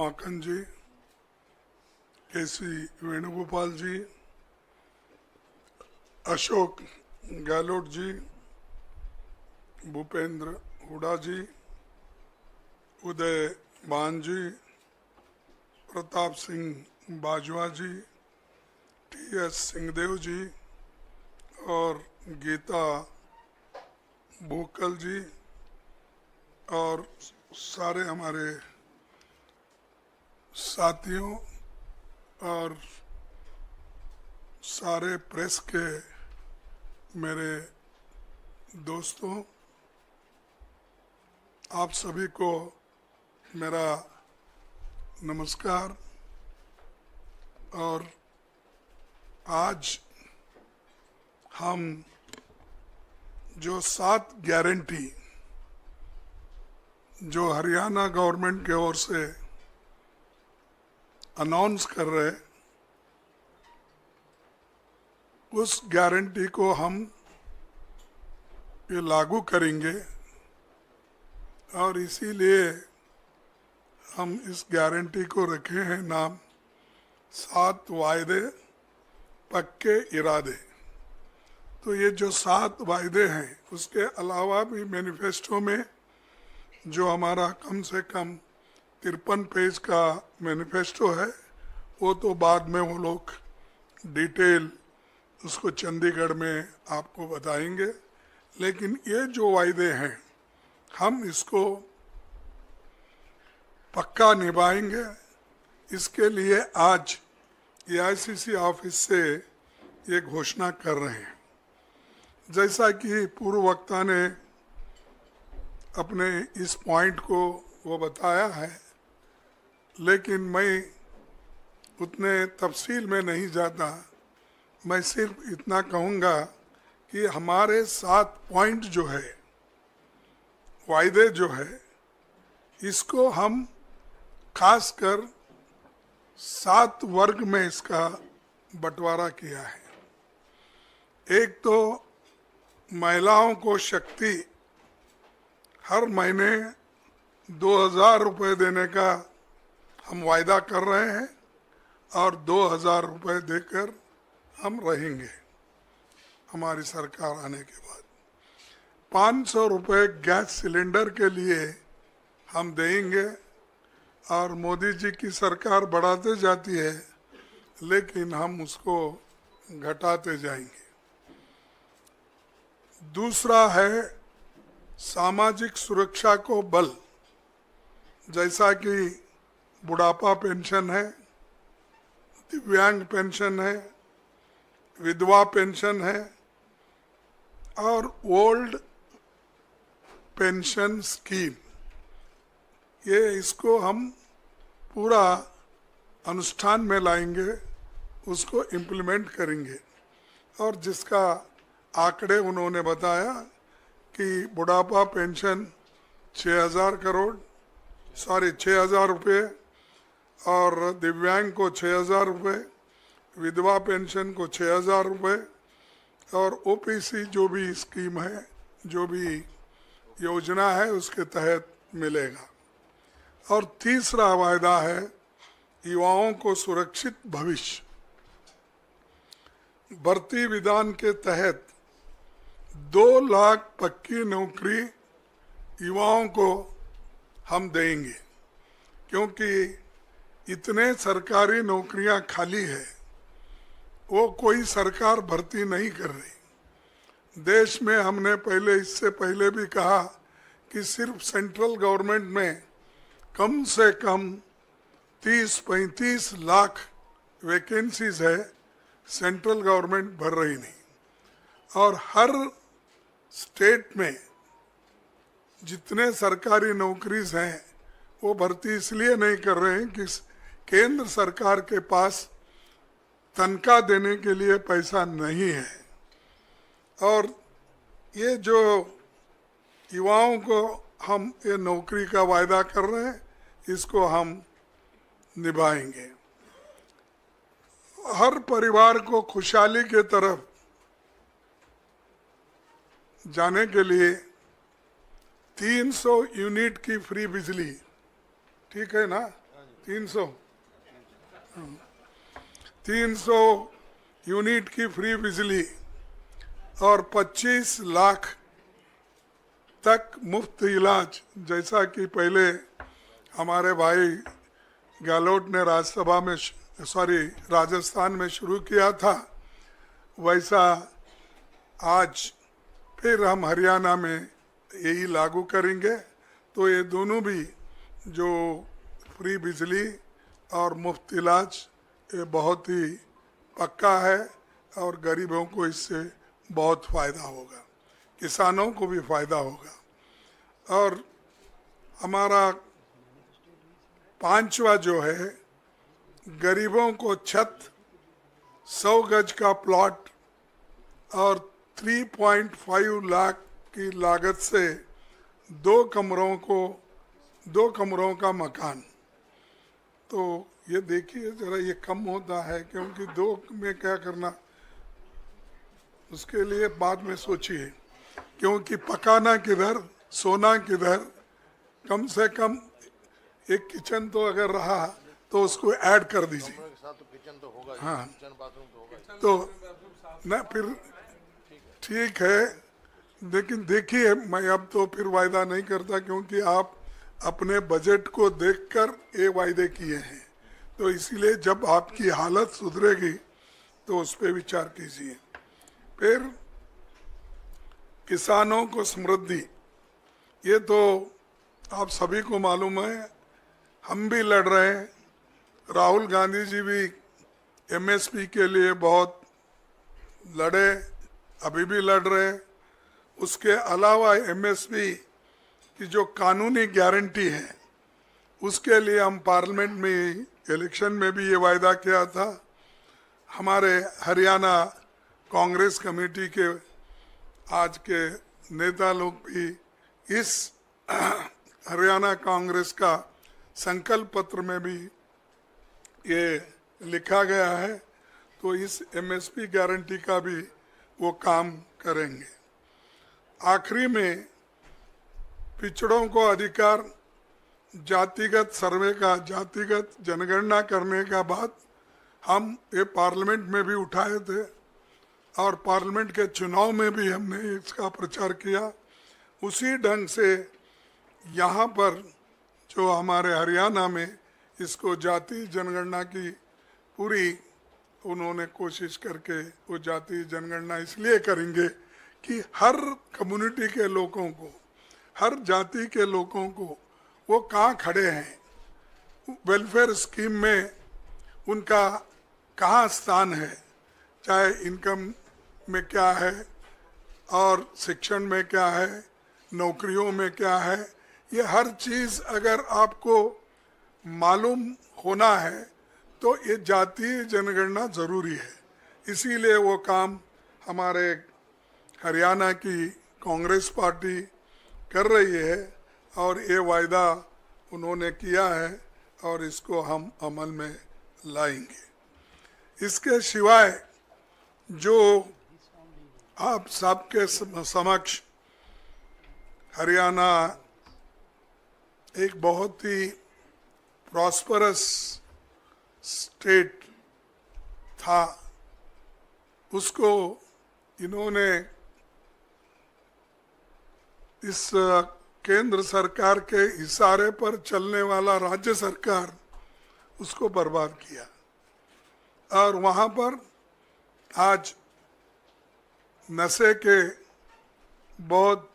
माखन जी, केसी वेणुगोपाल जी, अशोक गहलोत जी, भूपेंद्र हुडा जी, उदय मान जी, प्रताप सिंह बाजवा जी, टी.एस. सिंहदेव जी और गीता भूकल जी और सारे हमारे साथियों और सारे प्रेस के मेरे दोस्तों, आप सभी को मेरा नमस्कार। और आज हम जो 7 गारंटी जो हरियाणा गवर्नमेंट की ओर से अनाउंस कर रहे, उस गारंटी को हम ये लागू करेंगे और इसीलिए हम इस गारंटी को रखे हैं नाम 7 वायदे पक्के इरादे। तो ये जो 7 वायदे हैं, उसके अलावा भी मैनिफेस्टो में जो हमारा कम से कम 53 पेज का मैनिफेस्टो है, वो तो बाद में वो लोग डिटेल उसको चंडीगढ़ में आपको बताएंगे। लेकिन ये जो वायदे हैं, हम इसको पक्का निभाएंगे। इसके लिए आज एआईसीसी ऑफिस से ये घोषणा कर रहे हैं। जैसा कि पूर्व वक्ता ने अपने इस पॉइंट को वो बताया है, लेकिन मैं उतने तफसील में नहीं जाता। मैं सिर्फ इतना कहूँगा कि हमारे 7 पॉइंट जो है, वायदे जो है, इसको हम खासकर 7 वर्ग में इसका बंटवारा किया है। एक तो महिलाओं को शक्ति हर महीने 2000 रुपये देने का हम वायदा कर रहे हैं और 2000 रुपये देकर हम रहेंगे हमारी सरकार आने के बाद। 500 रुपये गैस सिलेंडर के लिए हम देंगे और मोदी जी की सरकार बढ़ाते जाती है, लेकिन हम उसको घटाते जाएंगे। दूसरा है सामाजिक सुरक्षा को बल, जैसा कि बुढ़ापा पेंशन है, दिव्यांग पेंशन है, विधवा पेंशन है और ओल्ड पेंशन स्कीम। ये इसको हम पूरा अनुष्ठान में लाएंगे, उसको इम्प्लीमेंट करेंगे। और जिसका आंकड़े उन्होंने बताया कि बुढ़ापा पेंशन 6000 रुपये और दिव्यांग को 6000 रुपये, विधवा पेंशन को 6000 रुपये और ओपीसी जो भी स्कीम है, जो भी योजना है, उसके तहत मिलेगा। और तीसरा वायदा है युवाओं को सुरक्षित भविष्य। भर्ती विधान के तहत 2 लाख पक्की नौकरी युवाओं को हम देंगे, क्योंकि इतने सरकारी नौकरियां खाली है, वो कोई सरकार भर्ती नहीं कर रही। देश में हमने इससे पहले भी कहा कि सिर्फ सेंट्रल गवर्नमेंट में कम से कम 30-35 लाख वैकेंसीज है, सेंट्रल गवर्नमेंट भर रही नहीं। और हर स्टेट में जितने सरकारी नौकरीज हैं, वो भर्ती इसलिए नहीं कर रहे हैं कि केंद्र सरकार के पास तनख्वाह देने के लिए पैसा नहीं है। और ये जो युवाओं को हम ये नौकरी का वायदा कर रहे हैं, इसको हम निभाएंगे। हर परिवार को खुशहाली के तरफ जाने के लिए 300 यूनिट की फ्री बिजली, ठीक है ना, 300 300 यूनिट की फ्री बिजली और 25 लाख तक मुफ्त इलाज, जैसा कि पहले हमारे भाई गहलोत ने राज्यसभा में राजस्थान में शुरू किया था, वैसा आज फिर हम हरियाणा में यही लागू करेंगे। तो ये दोनों भी जो फ्री बिजली और मुफ्त इलाज, ये बहुत ही पक्का है और गरीबों को इससे बहुत फ़ायदा होगा, किसानों को भी फ़ायदा होगा। और हमारा 5वां जो है, गरीबों को छत, 100 गज का प्लॉट और 3.5 लाख की लागत से 2 कमरों का मकान। तो ये देखिए जरा, ये कम होता है क्योंकि 2 में क्या करना, उसके लिए बाद में सोचिए, क्योंकि पकाना किधर, सोना किधर। कम से कम एक किचन तो अगर रहा तो उसको ऐड कर दीजिए। तो किचन तो होगा, हाँ, किचन बाथरूम तो होगा, तो ना फिर ठीक है। लेकिन देखिए, मैं अब तो फिर वायदा नहीं करता, क्योंकि आप अपने बजट को देखकर ये वायदे किए हैं। तो इसीलिए जब आपकी हालत सुधरेगी तो उस पर विचार कीजिए। फिर किसानों को समृद्धि, ये तो आप सभी को मालूम है, हम भी लड़ रहे हैं, राहुल गांधी जी भी एमएसपी के लिए बहुत लड़े, अभी भी लड़ रहे हैं। उसके अलावा एमएसपी की जो कानूनी गारंटी है, उसके लिए हम पार्लियामेंट में इलेक्शन में भी ये वायदा किया था। हमारे हरियाणा कांग्रेस कमेटी के आज के नेता लोग भी इस हरियाणा कांग्रेस का संकल्प पत्र में भी ये लिखा गया है। तो इस एमएसपी गारंटी का भी वो काम करेंगे। आखिरी में पिछड़ों को अधिकार, जातिगत सर्वे का, जातिगत जनगणना करने का बात हम ये पार्लियामेंट में भी उठाए थे और पार्लियामेंट के चुनाव में भी हमने इसका प्रचार किया। उसी ढंग से यहाँ पर जो हमारे हरियाणा में इसको जाति जनगणना की पूरी उन्होंने कोशिश करके वो जाति जनगणना इसलिए करेंगे कि हर कम्युनिटी के लोगों को, हर जाति के लोगों को वो कहाँ खड़े हैं, वेलफेयर स्कीम में उनका कहाँ स्थान है, चाहे इनकम में क्या है और शिक्षण में क्या है, नौकरियों में क्या है। ये हर चीज़ अगर आपको मालूम होना है तो ये जातीय जनगणना ज़रूरी है। इसीलिए वो काम हमारे हरियाणा की कांग्रेस पार्टी कर रही है और ये वायदा उन्होंने किया है और इसको हम अमल में लाएंगे। इसके सिवाय जो आप सबके समक्ष हरियाणा एक बहुत ही प्रॉस्परस स्टेट था, उसको इन्होंने इस केंद्र सरकार के इशारे पर चलने वाला राज्य सरकार उसको बर्बाद किया और वहाँ पर आज नशे के बहुत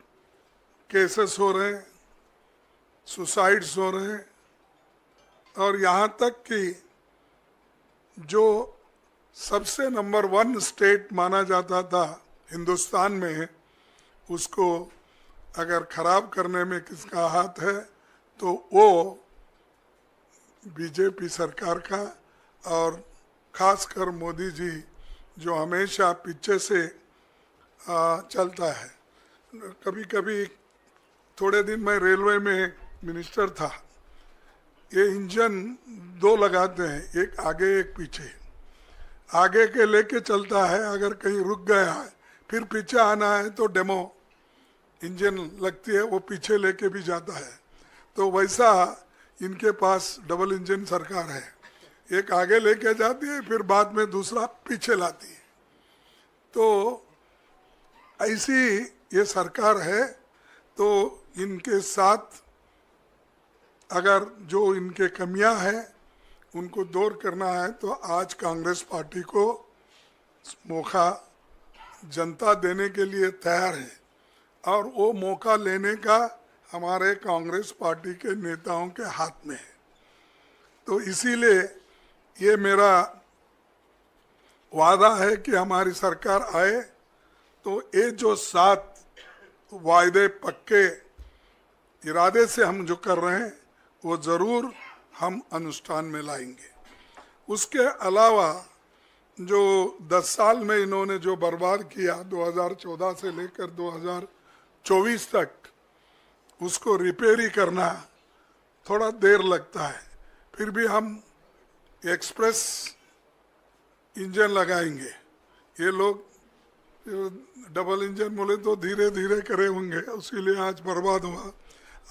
केसेस हो रहे हैं, सुसाइड्स हो रहे हैं और यहाँ तक कि जो सबसे नंबर 1 स्टेट माना जाता था हिंदुस्तान में, उसको अगर खराब करने में किसका हाथ है तो वो बीजेपी सरकार का और खासकर मोदी जी जो हमेशा पीछे से चलता है। कभी कभी थोड़े दिन मैं रेलवे में मिनिस्टर था, ये इंजन 2 लगाते हैं, एक आगे एक पीछे। आगे के लेके चलता है, अगर कहीं रुक गया है फिर पीछे आना है तो डेमो इंजन लगती है, वो पीछे लेके भी जाता है। तो वैसा इनके पास डबल इंजन सरकार है, एक आगे लेके जाती है फिर बाद में दूसरा पीछे लाती है। तो ऐसी ये सरकार है। तो इनके साथ अगर जो इनके कमियां हैं उनको दूर करना है तो आज कांग्रेस पार्टी को मौका जनता देने के लिए तैयार है और वो मौका लेने का हमारे कांग्रेस पार्टी के नेताओं के हाथ में है। तो इसीलिए ये मेरा वादा है कि हमारी सरकार आए तो ये जो 7 वायदे पक्के इरादे से हम जो कर रहे हैं वो ज़रूर हम अनुष्ठान में लाएंगे। उसके अलावा जो 10 साल में इन्होंने जो बर्बाद किया 2014 से लेकर 2024 तक, उसको रिपेयरी करना थोड़ा देर लगता है। फिर भी हम एक्सप्रेस इंजन लगाएंगे। ये लोग डबल इंजन बोले तो धीरे धीरे करे होंगे, उसीलिए आज बर्बाद हुआ।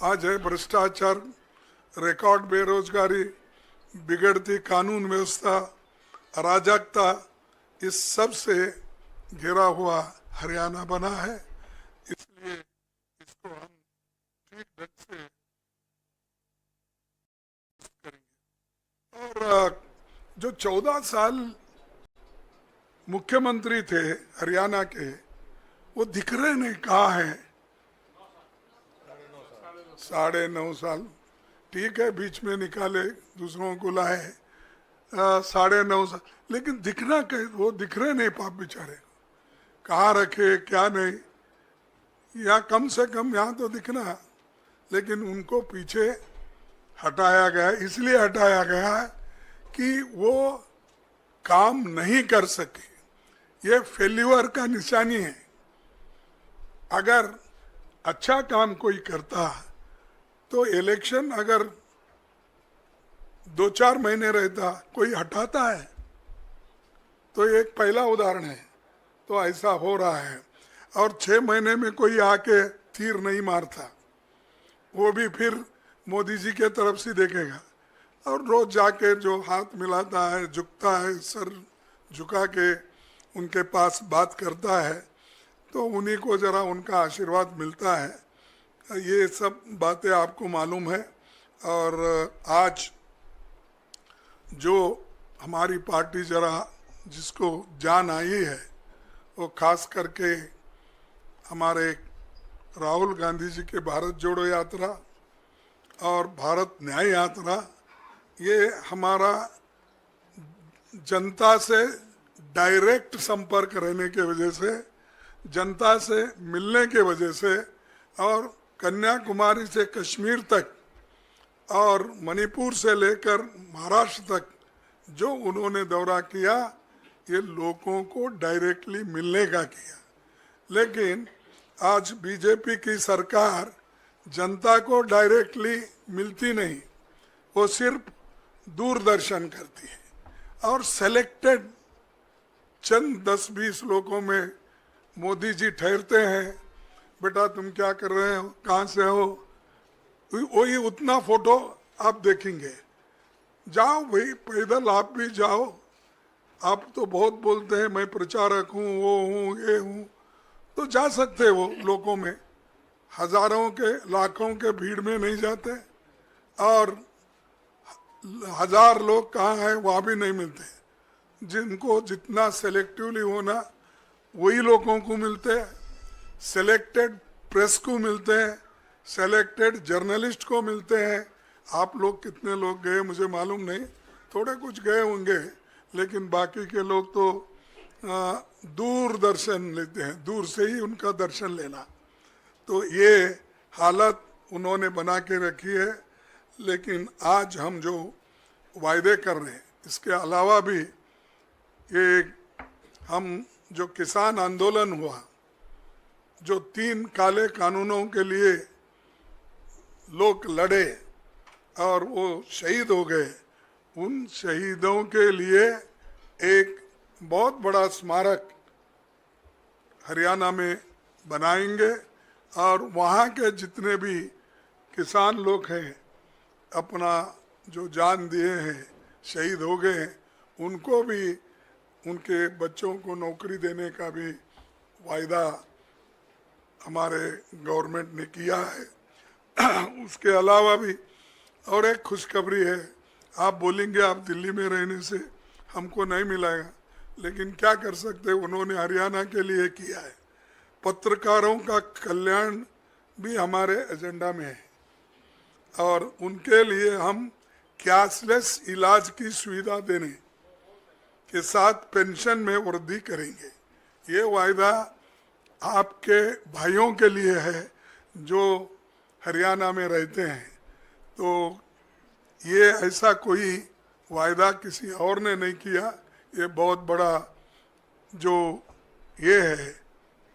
आज है भ्रष्टाचार, रिकॉर्ड बेरोजगारी, बिगड़ती कानून व्यवस्था, अराजकता, इस सब से घिरा हुआ हरियाणा बना है। इसलिए इसको हम ठीक ढंग से करेंगे। और जो 14 साल मुख्यमंत्री थे हरियाणा के, वो दिख रहे नहीं, कहाँ है? 9.5 साल, ठीक है, बीच में निकाले, दूसरों को लाए, 9.5 साल, लेकिन दिखना कहीं वो दिख रहे नहीं। पाप बेचारे कहाँ रखे क्या नहीं, या कम से कम यहाँ तो दिखना, लेकिन उनको पीछे हटाया गया। इसलिए हटाया गया कि वो काम नहीं कर सके। ये फेल्यूर का निशानी है। अगर अच्छा काम कोई करता तो इलेक्शन अगर 2-4 महीने रहता, कोई हटाता है? तो एक पहला उदाहरण है। तो ऐसा हो रहा है। और 6 महीने में कोई आके तीर नहीं मारता, वो भी फिर मोदी जी के तरफ से देखेगा। और रोज जाके जो हाथ मिलाता है, झुकता है, सर झुका के उनके पास बात करता है, तो उन्हीं को जरा उनका आशीर्वाद मिलता है। ये सब बातें आपको मालूम है। और आज जो हमारी पार्टी जरा जिसको जान आई है, वो खास करके हमारे राहुल गांधी जी के भारत जोड़ो यात्रा और भारत न्याय यात्रा, ये हमारा जनता से डायरेक्ट संपर्क रहने के वजह से, जनता से मिलने के वजह से, और कन्याकुमारी से कश्मीर तक और मणिपुर से लेकर महाराष्ट्र तक जो उन्होंने दौरा किया, ये लोगों को डायरेक्टली मिलने का किया। लेकिन आज बीजेपी की सरकार जनता को डायरेक्टली मिलती नहीं, वो सिर्फ दूरदर्शन करती है और सेलेक्टेड चंद 10-20 लोगों में मोदी जी ठहरते हैं। बेटा तुम क्या कर रहे हो, कहाँ से हो, वही उतना फोटो आप देखेंगे। जाओ भाई, पैदल आप भी जाओ। आप तो बहुत बोलते हैं मैं प्रचारक हूँ, वो हूँ, ये हूँ, तो जा सकते हो लोगों में। हजारों के लाखों के भीड़ में नहीं जाते, और 1000 लोग कहाँ हैं वहाँ भी नहीं मिलते। जिनको जितना सेलेक्टिवली होना वही लोगों को मिलते हैं, सेलेक्टेड प्रेस को मिलते हैं, सेलेक्टेड जर्नलिस्ट को मिलते हैं। आप लोग कितने लोग गए मुझे मालूम नहीं, थोड़े कुछ गए होंगे, लेकिन बाकी के लोग तो दूर दर्शन लेते हैं, दूर से ही उनका दर्शन लेना। तो ये हालत उन्होंने बना के रखी है। लेकिन आज हम जो वायदे कर रहे हैं, इसके अलावा भी ये हम जो किसान आंदोलन हुआ, जो 3 काले कानूनों के लिए लोग लड़े और वो शहीद हो गए, उन शहीदों के लिए एक बहुत बड़ा स्मारक हरियाणा में बनाएंगे। और वहाँ के जितने भी किसान लोग हैं अपना जो जान दिए हैं, शहीद हो गए हैं, उनको भी, उनके बच्चों को नौकरी देने का भी वायदा हमारे गवर्नमेंट ने किया है। उसके अलावा भी और एक खुशखबरी है। आप बोलेंगे आप दिल्ली में रहने से हमको नहीं मिलेगा, लेकिन क्या कर सकते, उन्होंने हरियाणा के लिए किया है। पत्रकारों का कल्याण भी हमारे एजेंडा में है और उनके लिए हम कैशलेस इलाज की सुविधा देने के साथ पेंशन में वृद्धि करेंगे। ये वायदा आपके भाइयों के लिए है जो हरियाणा में रहते हैं। तो ये ऐसा कोई वायदा किसी और ने नहीं किया। ये बहुत बड़ा जो ये है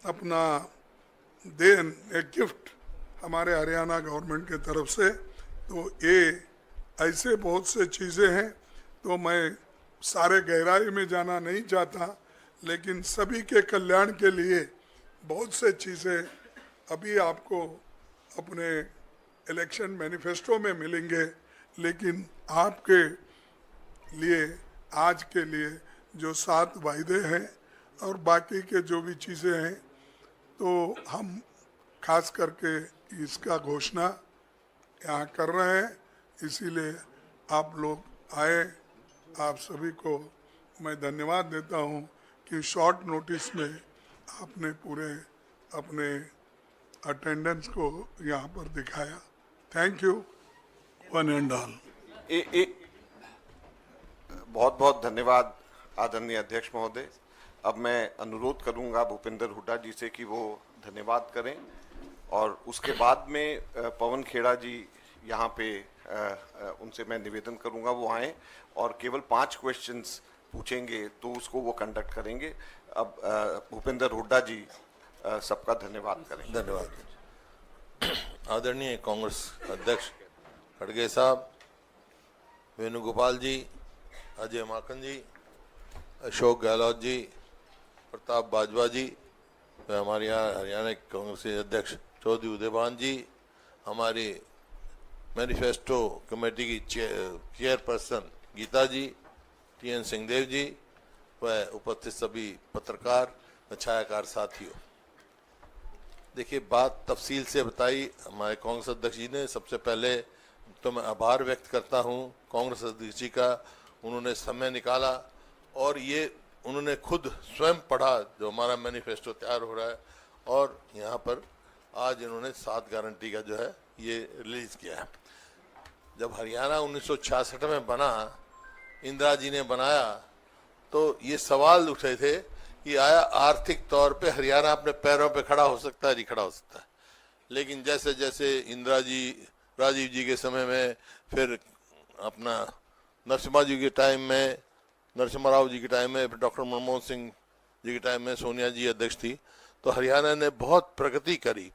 अपना देन, एक गिफ्ट हमारे हरियाणा गवर्नमेंट के तरफ से। तो ये ऐसे बहुत से चीज़ें हैं, तो मैं सारे गहराई में जाना नहीं चाहता, लेकिन सभी के कल्याण के लिए बहुत से चीज़ें अभी आपको अपने इलेक्शन मैनिफेस्टो में मिलेंगे, लेकिन आपके लिए आज के लिए जो 7 वायदे हैं और बाकी के जो भी चीज़ें हैं, तो हम खास करके इसका घोषणा यहाँ कर रहे हैं। इसीलिए आप लोग आए, आप सभी को मैं धन्यवाद देता हूँ कि शॉर्ट नोटिस में आपने पूरे अपने अटेंडेंस को यहाँ पर दिखाया। Thank you one and all. बहुत बहुत धन्यवाद आदरणीय अध्यक्ष महोदय। अब मैं अनुरोध करूंगा भूपेंद्र हुड्डा जी से कि वो धन्यवाद करें और उसके बाद में पवन खेड़ा जी यहाँ पे उनसे मैं निवेदन करूंगा वो आए और केवल 5 क्वेश्चंस पूछेंगे तो उसको वो कंडक्ट करेंगे। अब भूपेंद्र हुड्डा जी सबका धन्यवाद करें। धन्यवाद। आदरणीय कांग्रेस अध्यक्ष खड़गे साहब, वेणुगोपाल जी, अजय माकन जी, अशोक गहलोत जी, प्रताप बाजवा जी, हमारे यहाँ हरियाणा कांग्रेस के अध्यक्ष चौधरी उदयभान जी, हमारी मैनिफेस्टो कमेटी की चेयरपर्सन गीता जी, TN सिंहदेव जी व उपस्थित सभी पत्रकार व छायाकार साथियों। देखिए, बात तफसील से बताई हमारे कांग्रेस अध्यक्ष जी ने। सबसे पहले तो मैं आभार व्यक्त करता हूँ कांग्रेस अध्यक्ष जी का, उन्होंने समय निकाला और ये उन्होंने खुद स्वयं पढ़ा जो हमारा मैनिफेस्टो तैयार हो रहा है, और यहाँ पर आज इन्होंने 7 गारंटी का जो है ये रिलीज किया है। जब हरियाणा 1966 में बना, इंदिरा जी ने बनाया, तो ये सवाल उठे थे कि आया आर्थिक तौर पे हरियाणा अपने पैरों पे खड़ा हो सकता है, नहीं खड़ा हो सकता है। लेकिन जैसे जैसे इंदिरा जी, राजीव जी के समय में, फिर अपना नरसिम्हा जी के टाइम में, नरसिम्हा राव जी के टाइम में, फिर डॉक्टर मनमोहन सिंह जी के टाइम में सोनिया जी अध्यक्ष थी, तो हरियाणा ने बहुत प्रगति करी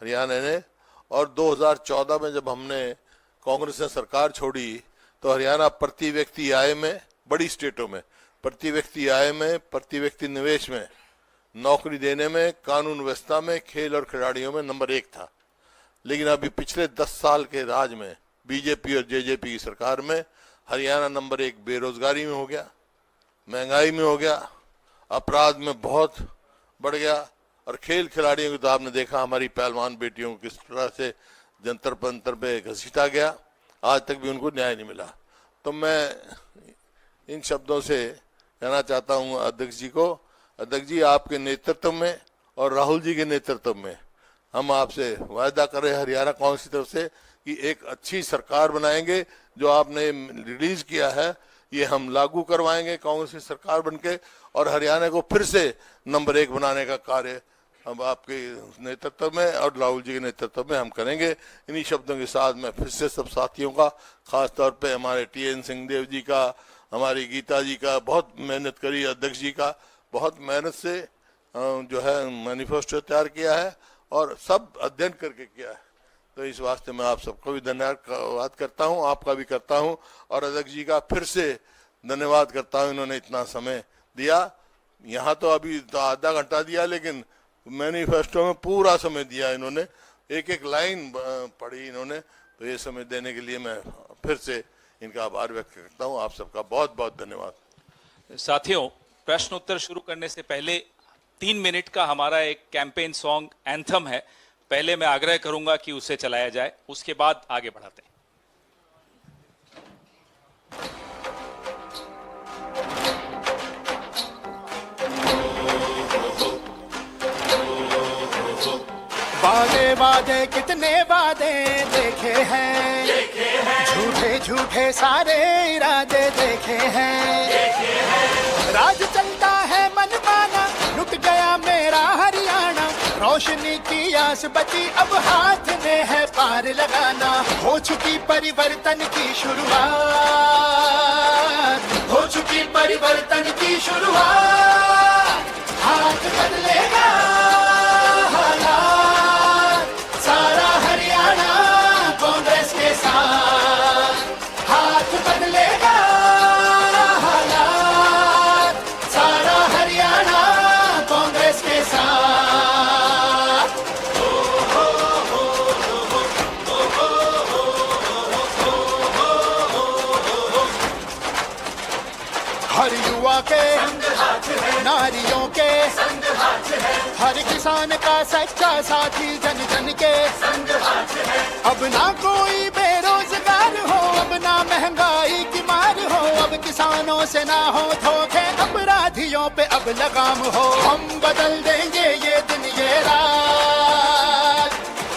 हरियाणा ने। और 2014 में जब हमने कांग्रेस ने सरकार छोड़ी, तो हरियाणा प्रति व्यक्ति आय में, बड़ी स्टेटों में प्रति व्यक्ति आय में, प्रति व्यक्ति निवेश में, नौकरी देने में, कानून व्यवस्था में, खेल और खिलाड़ियों में नंबर 1 था। लेकिन अभी पिछले 10 साल के राज में, बीजेपी और जेजेपी की सरकार में, हरियाणा नंबर 1 बेरोजगारी में हो गया, महंगाई में हो गया, अपराध में बहुत बढ़ गया, और खेल खिलाड़ियों को तो आपने देखा, हमारी पहलवान बेटियों को किस तरह से जंतर पंतर पे घसीटा गया, आज तक भी उनको न्याय नहीं मिला। तो मैं इन शब्दों से कहना चाहता हूँ अध्यक्ष जी को, अध्यक्ष जी आपके नेतृत्व में और राहुल जी के नेतृत्व में हम आपसे वायदा कर रहे हैं हरियाणा कांग्रेस की तरफ से कि एक अच्छी सरकार बनाएंगे। जो आपने रिलीज किया है ये हम लागू करवाएंगे कांग्रेस की सरकार बनके, और हरियाणा को फिर से नंबर 1 बनाने का कार्य हम आपके नेतृत्व में और राहुल जी के नेतृत्व में हम करेंगे। इन्हीं शब्दों के साथ मैं फिर से सब साथियों का, खास तौर पे हमारे TN सिंहदेव जी का, हमारी गीता जी का, बहुत मेहनत करी, अध्यक्ष जी का बहुत मेहनत से जो है मैनिफेस्टो तैयार किया है और सब अध्ययन करके किया है। तो इस वास्ते मैं आप सबको भी धन्यवाद करता हूं, आपका भी करता हूं, और अध्यक्ष जी का फिर से धन्यवाद करता हूं, इन्होंने इतना समय दिया। यहाँ तो अभी तो आधा घंटा दिया, लेकिन मैनिफेस्टो में पूरा समय दिया इन्होंने, एक एक लाइन पढ़ी इन्होंने, तो ये समय देने के लिए मैं फिर से इनका आभार व्यक्त करता हूँ। आप सबका बहुत बहुत धन्यवाद। साथियों, प्रश्न उत्तर शुरू करने से पहले 3 मिनट का हमारा एक कैंपेन सॉन्ग एंथम है, पहले मैं आग्रह करूंगा कि उसे चलाया जाए, उसके बाद आगे बढ़ाते हैं। वादे वादे कितने वादे देखे हैं, झूठे झूठे सारे इरादे देखे हैं। राज चलता है मनमाना, लुट गया मेरा हरियाणा। रोशनी की आस बची, अब हाथ में है पार लगाना। हो चुकी परिवर्तन की शुरुआत, हो चुकी परिवर्तन की शुरुआत। हाथ बदलेगा हालात, सारा हरियाणा कांग्रेस के साथ। हाथ बदलेगा हालात, सारा हरियाणा कांग्रेस के साथ। हर युवा के, नारियों के, हर किसान का सच्चा साथी, जन जन के। अब ना कोई बेरोजगार हो, अब ना महंगाई की मार हो। अब किसानों से ना हो धोखे, अपराधियों पे अब लगाम हो। हम बदल देंगे ये दिन ये रात,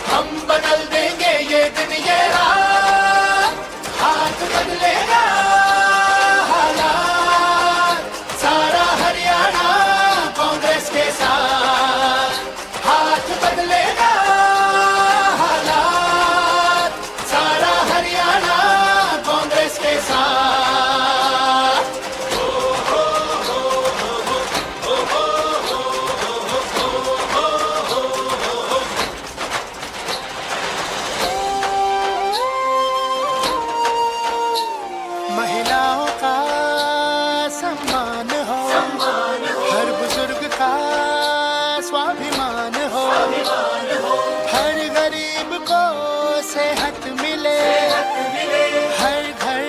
हम बदल देंगे ये दिन ये रात। हाथ बदलेगा हालात, सारा हरियाणा कांग्रेस के साथ। हाथ बदलेगा हालात, सारा हरियाणा कांग्रेस के साथ। महिलाओं का सम्मान हो, हर बुजुर्ग का स्वाभिमान हो। हर गरीब को सेहत मिले, हर घर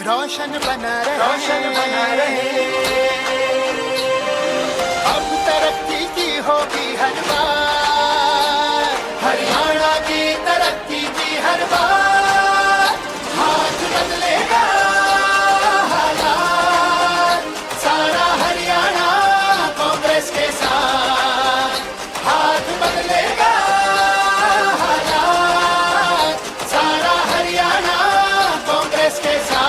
रोशन बना रहे। अब तरक्की की होगी हर बार, हरियाणा की तरक्की की हर बार। हाथ बदलेगा हालात, सारा हरियाणा कांग्रेस के साथ। हाथ बदलेगा हालात, सारा हरियाणा कांग्रेस के साथ।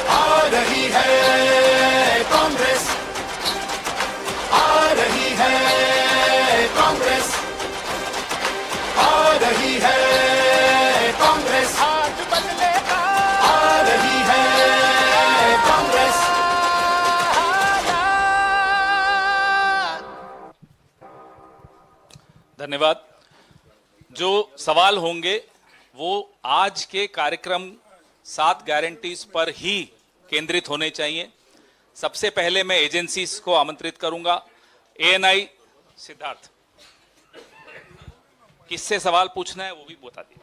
आ रही है कांग्रेस, आ रही है कांग्रेस, आ रही है कांग्रेस। हाथ बदलेगा, आ रही है कांग्रेस। धन्यवाद। जो सवाल होंगे वो आज के कार्यक्रम 7 गारंटीज पर ही केंद्रित होने चाहिए। सबसे पहले मैं एजेंसीज को आमंत्रित करूंगा। एएनआई सिद्धार्थ, किससे सवाल पूछना है वो भी बता दिए।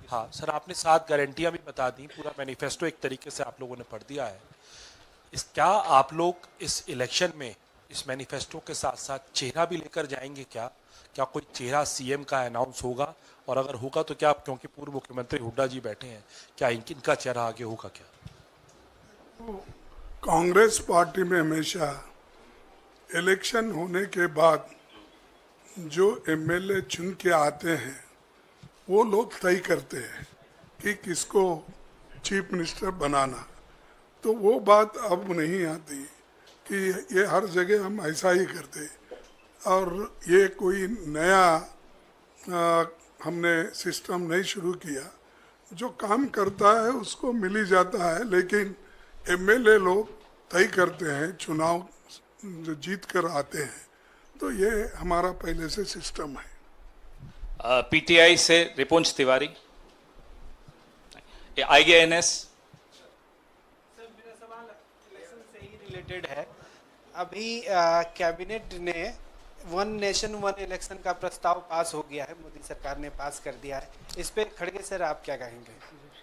हाँ सर, आपने 7 गारंटियां भी बता दी, पूरा मैनिफेस्टो एक तरीके से आप लोगों ने पढ़ दिया है। क्या आप लोग इस इलेक्शन में इस मैनिफेस्टो के साथ साथ चेहरा भी लेकर जाएंगे? क्या कोई चेहरा सीएम का अनाउंस होगा? और अगर होगा तो क्या, क्योंकि पूर्व मुख्यमंत्री हुड्डा जी बैठे हैं, क्या इनका चेहरा आगे होगा क्या? कांग्रेस पार्टी में हमेशा इलेक्शन होने के बाद जो एमएलए चुन के आते हैं वो लोग तय करते हैं कि किसको चीफ मिनिस्टर बनाना। तो वो बात अब नहीं आती कि ये हर जगह हम ऐसा ही करते, और ये कोई नया हमने सिस्टम नहीं शुरू किया। जो काम करता है उसको मिल ही जाता है, लेकिन एमएलए लोग तय करते हैं, चुनाव जीत कर आते हैं। तो ये हमारा पहले से सिस्टम है। पीटीआई से रिपुंज तिवारी, आईएएनएस। रिलेटेड है। अभी कैबिनेट ने वन नेशन वन इलेक्शन का प्रस्ताव पास हो गया है, मोदी सरकार ने पास कर दिया है। इस पे खड़गे सर आप क्या कहेंगे?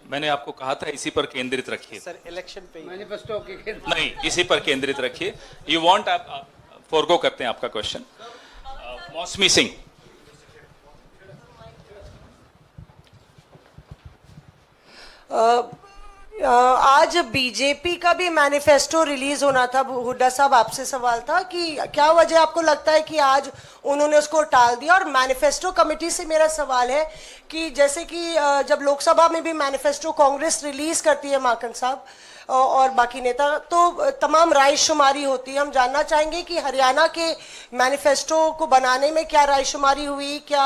मैंने आपको कहा था इसी पर केंद्रित रखिए। सर इलेक्शन पे मैनिफेस्टो के नहीं, इसी पर केंद्रित रखिए। यू वांट, आप फोरगो करते हैं आपका क्वेश्चन। मौसमी सिंह। आज बीजेपी का भी मैनिफेस्टो रिलीज होना था। हुड्डा साहब, आपसे सवाल था कि क्या वजह आपको लगता है कि आज उन्होंने उसको टाल दिया? और मैनिफेस्टो कमेटी से मेरा सवाल है कि जैसे कि जब लोकसभा में भी मैनिफेस्टो कांग्रेस रिलीज करती है, माकन साहब और बाकी नेता, तो तमाम रायशुमारी होती है। हम जानना चाहेंगे कि हरियाणा के मैनिफेस्टो को बनाने में क्या रायशुमारी हुई, क्या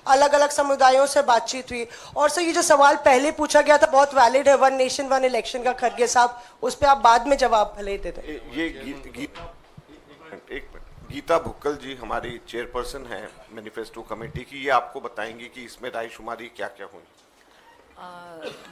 अलग अलग समुदायों से बातचीत हुई? और सर, ये जो सवाल पहले पूछा गया था बहुत वैलिड है, वन नेशन वन इलेक्शन का, खड़गे साहब, उस पर आप बाद में जवाब भले दे दें। ये गीता भुक्कल जी हमारी चेयरपर्सन है मैनिफेस्टो कमेटी की, ये आपको बताएंगी कि इसमें रायशुमारी क्या क्या हुई।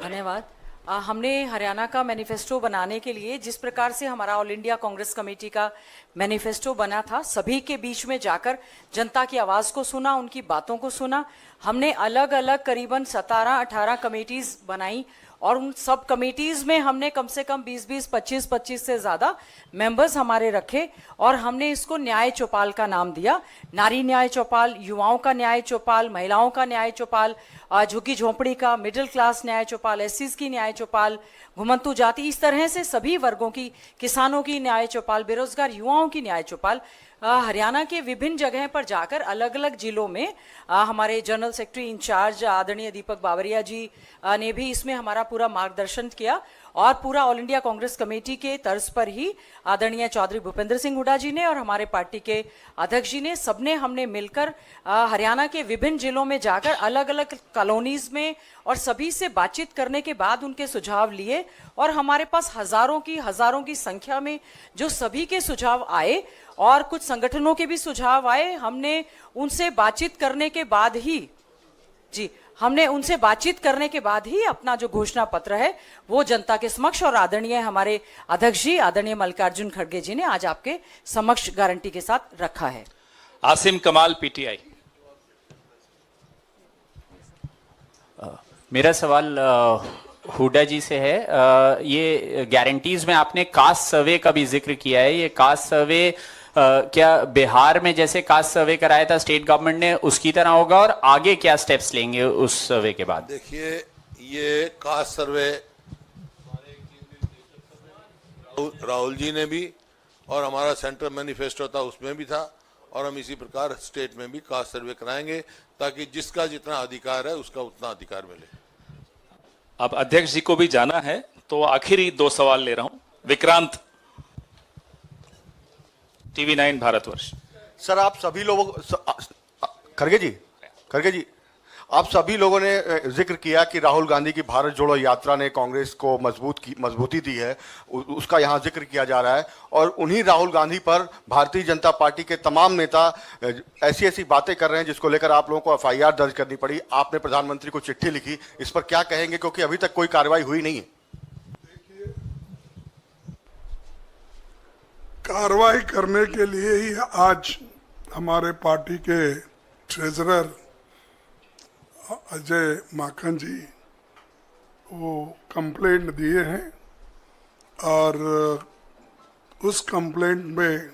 धन्यवाद। हमने हरियाणा का मैनिफेस्टो बनाने के लिए जिस प्रकार से हमारा ऑल इंडिया कांग्रेस कमेटी का मैनिफेस्टो बना था, सभी के बीच में जाकर जनता की आवाज को सुना, उनकी बातों को सुना। हमने अलग अलग करीबन 17-18 कमेटीज बनाई और उन सब कमेटीज में हमने कम से कम 20-20, 25-25 से ज्यादा मेंबर्स हमारे रखे और हमने इसको न्याय चौपाल का नाम दिया। नारी न्याय चौपाल, युवाओं का न्याय चौपाल, महिलाओं का न्याय चौपाल, झुग्गी झोंपड़ी का, मिडिल क्लास न्याय चौपाल, एससीज की न्याय चौपाल, घुमंतु जाति, इस तरह से सभी वर्गों की, किसानों की न्याय चौपाल, बेरोजगार युवाओं की न्याय चौपाल। हरियाणा के विभिन्न जगह पर जाकर अलग अलग जिलों में हमारे जनरल सेक्रेटरी इंचार्ज आदरणीय दीपक बावरिया जी ने भी इसमें हमारा पूरा मार्गदर्शन किया और पूरा ऑल इंडिया कांग्रेस कमेटी के तर्ज पर ही आदरणीय चौधरी भूपेंद्र सिंह हुड्डा जी ने और हमारे पार्टी के अध्यक्ष जी ने, सबने हमने मिलकर हरियाणा के विभिन्न जिलों में जाकर अलग अलग कॉलोनीज में और सभी से बातचीत करने के बाद उनके सुझाव लिए और हमारे पास हजारों की संख्या में जो सभी के सुझाव आए और कुछ संगठनों के भी सुझाव आए। हमने उनसे बातचीत करने के बाद ही अपना जो घोषणा पत्र है वो जनता के समक्ष और आदरणीय हमारे अध्यक्ष जी आदरणीय मल्लिकार्जुन खड़गे जी ने आज आपके समक्ष गारंटी के साथ रखा है। आसिम कमाल, पीटीआई। मेरा सवाल हुड्डा जी से है। ये गारंटीज में आपने कास्ट सर्वे का भी जिक्र किया है। ये कास्ट सर्वे क्या बिहार में जैसे कास्ट सर्वे कराया था स्टेट गवर्नमेंट ने, उसकी तरह होगा और आगे क्या स्टेप्स लेंगे उस सर्वे के बाद? देखिए, ये कास्ट सर्वे राहुल जी ने भी और हमारा सेंट्रल मैनिफेस्टो था उसमें भी था और हम इसी प्रकार स्टेट में भी कास्ट सर्वे कराएंगे ताकि जिसका जितना अधिकार है उसका उतना अधिकार मिले। अब अध्यक्ष जी को भी जाना है तो आखिरी 2 सवाल ले रहा हूं। विक्रांत, TV9 भारतवर्ष। सर, आप सभी लोगों खड़गे जी आप सभी लोगों ने जिक्र किया कि राहुल गांधी की भारत जोड़ो यात्रा ने कांग्रेस को मजबूती दी है, उसका यहाँ जिक्र किया जा रहा है और उन्हीं राहुल गांधी पर भारतीय जनता पार्टी के तमाम नेता ऐसी बातें कर रहे हैं जिसको लेकर आप लोगों को FIR दर्ज करनी पड़ी। आपने प्रधानमंत्री को चिट्ठी लिखी, इस पर क्या कहेंगे, क्योंकि अभी तक कोई कार्रवाई हुई नहीं है? कार्रवाई करने के लिए ही आज हमारे पार्टी के ट्रेजरर अजय माखन जी वो कंप्लेंट दिए हैं और उस कंप्लेंट में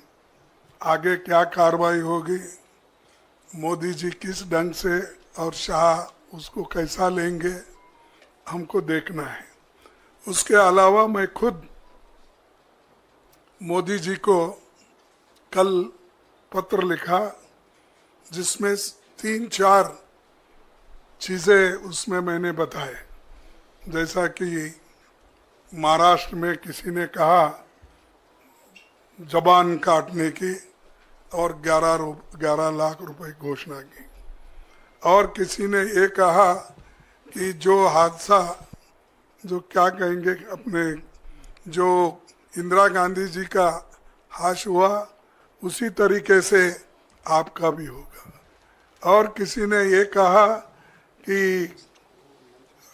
आगे क्या कार्रवाई होगी, मोदी जी किस ढंग से और शाह उसको कैसा लेंगे, हमको देखना है। उसके अलावा मैं खुद मोदी जी को कल पत्र लिखा जिसमें 3-4 चीज़ें उसमें मैंने बताए, जैसा कि महाराष्ट्र में किसी ने कहा जबान काटने की और 11 लाख रुपए घोषणा की, और किसी ने ये कहा कि जो हादसा जो क्या कहेंगे अपने जो इंदिरा गांधी जी का हाश हुआ उसी तरीके से आपका भी होगा, और किसी ने ये कहा कि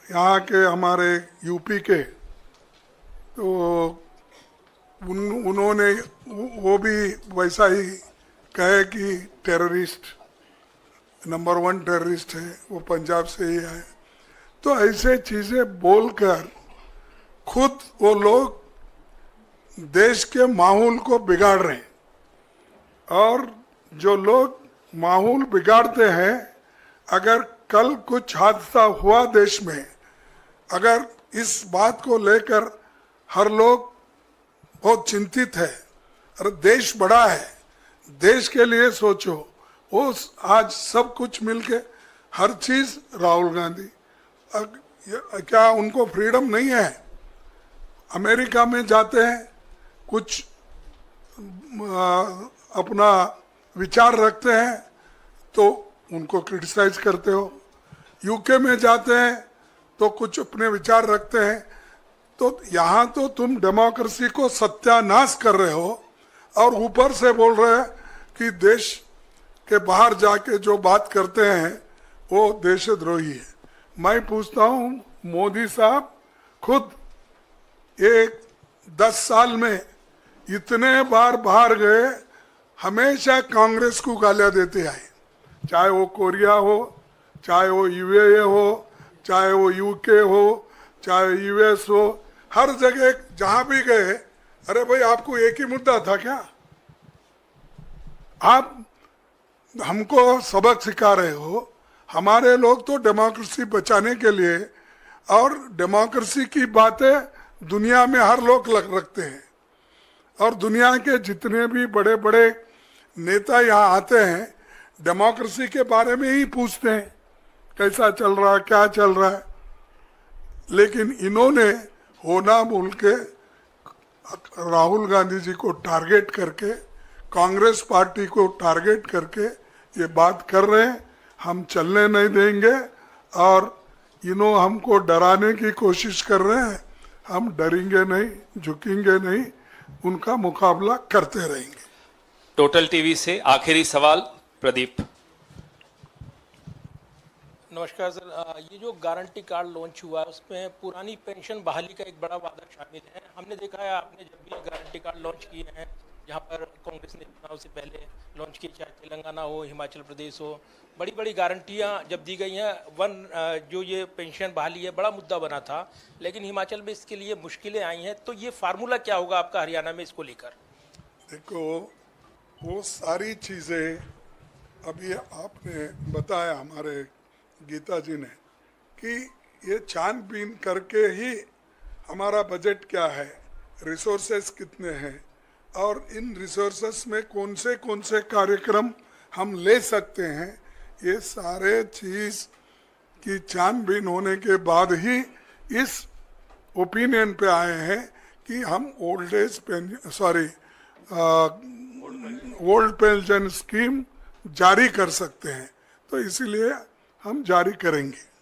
यहाँ के हमारे यूपी के तो उन्होंने वो भी वैसा ही कहे कि टेररिस्ट नंबर 1 टेररिस्ट है, वो पंजाब से ही आए। तो ऐसे चीजें बोलकर खुद वो लोग देश के माहौल को बिगाड़ रहे हैं। और जो लोग माहौल बिगाड़ते हैं, अगर कल कुछ हादसा हुआ देश में, अगर इस बात को लेकर हर लोग बहुत चिंतित है, अरे देश बड़ा है, देश के लिए सोचो। वो आज सब कुछ मिलके हर चीज राहुल गांधी, क्या उनको फ्रीडम नहीं है? अमेरिका में जाते हैं, कुछ अपना विचार रखते हैं तो उनको क्रिटिसाइज करते हो। यूके में जाते हैं तो कुछ अपने विचार रखते हैं। तो यहाँ तो तुम डेमोक्रेसी को सत्यानाश कर रहे हो और ऊपर से बोल रहे हैं कि देश के बाहर जाके जो बात करते हैं वो देशद्रोही है। मैं पूछता हूँ, मोदी साहब खुद एक 10 साल में इतने बार बाहर गए, हमेशा कांग्रेस को गालियां देते आए, चाहे वो कोरिया हो, चाहे वो यूएई हो, चाहे वो यूके हो, चाहे यूएस हो, हर जगह जहां भी गए, अरे भाई आपको एक ही मुद्दा था क्या? आप हमको सबक सिखा रहे हो। हमारे लोग तो डेमोक्रेसी बचाने के लिए, और डेमोक्रेसी की बातें दुनिया में हर लोग रखते हैं, और दुनिया के जितने भी बड़े बड़े नेता यहाँ आते हैं डेमोक्रेसी के बारे में ही पूछते हैं, कैसा चल रहा है, क्या चल रहा है। लेकिन इन्होंने होना बोल के राहुल गांधी जी को टारगेट करके, कांग्रेस पार्टी को टारगेट करके ये बात कर रहे हैं। हम चलने नहीं देंगे, और इन्हों हमको डराने की कोशिश कर रहे हैं। हम डरेंगे नहीं, झुकेंगे नहीं, उनका मुकाबला करते रहेंगे। टोटल टीवी से आखिरी सवाल प्रदीप। नमस्कार सर, ये जो गारंटी कार्ड लॉन्च हुआ है उसमें पुरानी पेंशन बहाली का एक बड़ा वादा शामिल है। हमने देखा है आपने जब भी गारंटी कार्ड लॉन्च किए हैं, जहाँ पर कांग्रेस ने चुनाव से पहले लॉन्च किए, चाहे तेलंगाना हो, हिमाचल प्रदेश हो, बड़ी बड़ी गारंटियाँ जब दी गई हैं। जो ये पेंशन बहाली है बड़ा मुद्दा बना था, लेकिन हिमाचल में इसके लिए मुश्किलें आई हैं। तो ये फार्मूला क्या होगा आपका हरियाणा में इसको लेकर? देखो, वो सारी चीज़ें अभी आपने बताया हमारे गीता जी ने, कि ये छानबीन करके ही हमारा बजट क्या है, रिसोर्सेस कितने हैं, और इन रिसोर्सेस में कौन से कार्यक्रम हम ले सकते हैं, ये सारे चीज़ की छानबीन होने के बाद ही इस ओपिनियन पे आए हैं कि हम ओल्ड पेंशन स्कीम जारी कर सकते हैं। तो इसीलिए हम जारी करेंगे।